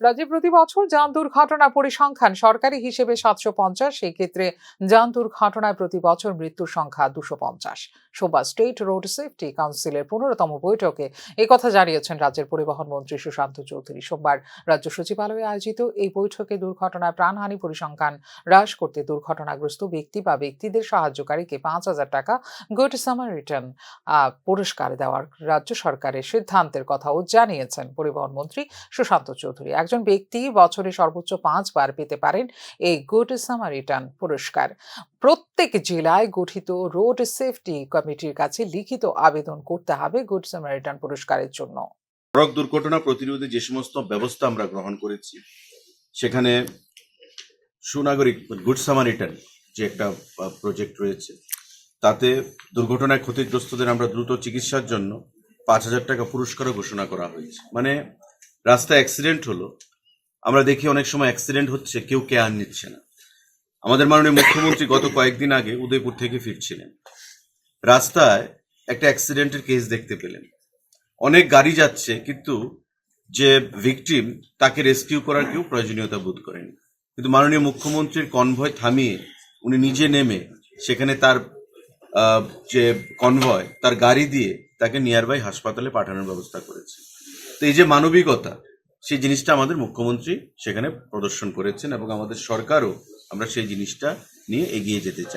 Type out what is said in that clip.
রাজ্যে প্রতি বছর যান দুর্ঘটনা পরিসংখ্যান সরকারি হিসেবে 750, সেই ক্ষেত্রে যান দুর্ঘটনায় প্রতি বছর মৃত্যুর সংখ্যা 250। সোমবার স্টেট রোড সেফটি কাউন্সিলের 15তম বৈঠকে একথা জানিয়েছেন রাজ্যের পরিবহন মন্ত্রী সুশান্ত চৌধুরী। সোমবার রাজ্য সচিবালয়ে আয়োজিত এই বৈঠকে দুর্ঘটনায় প্রাণহানি পরিসংখ্যান হ্রাস করতে দুর্ঘটনাগ্রস্ত ব্যক্তি বা ব্যক্তিদের সাহায্যকারীকে 5,000 টাকা গুড সামারিটান পুরস্কার দেওয়ার রাজ্য সরকারের সিদ্ধান্তের কথাও জানিয়েছেন পরিবহন মন্ত্রী সুশান্ত চৌধুরী। একজন ব্যক্তি বছরে সর্বোচ্চ 5 বার পেতে পারেন এই গুড সামারিটান পুরস্কার। প্রত্যেক জেলায় গঠিত রোড সেফটি কমিটির কাছে লিখিত আবেদন করতে হবে গুড সামারিটান পুরস্কারের জন্য। সড়ক দুর্ঘটনা প্রতিরোধে যে সমস্ত ব্যবস্থা আমরা গ্রহণ করেছি, সেখানে সুনাগরিক গুড সামারিটান যে একটা প্রজেক্ট রয়েছে, তাতে দুর্ঘটনায় ক্ষতিগ্রস্তদের আমরা দ্রুত চিকিৎসার জন্য 5,000 টাকা পুরস্কারও ঘোষণা করা হয়েছে। মানে রাস্তায় অ্যাক্সিডেন্ট হলো, আমরা দেখি অনেক সময় অ্যাক্সিডেন্ট হচ্ছে, কেউ কেয়ার নিচ্ছে না। আমাদের মাননীয় মুখ্যমন্ত্রী গত কয়েকদিন আগে উদয়পুর থেকে ফিরছিলেন, রাস্তায় একটা অ্যাক্সিডেন্টের কেস দেখতে পেলেন। অনেক গাড়ি যাচ্ছে, কিন্তু যে ভিকটিম তাকে রেস্কিউ করার কেউ প্রয়োজনীয়তা বোধ করেন। কিন্তু মাননীয় মুখ্যমন্ত্রীর কনভয় থামিয়ে উনি নিজে নেমে সেখানে তার যে কনভয়, তার গাড়ি দিয়ে তাকে নিয়ার বাই হাসপাতালে পাঠানোর ব্যবস্থা করেছে। তো এই যে মানবিকতা, সেই জিনিসটা আমাদের মুখ্যমন্ত্রী সেখানে প্রদর্শন করেছেন এবং আমাদের সরকারও আমরা সেই জিনিসটা নিয়ে এগিয়ে যেতে চাই।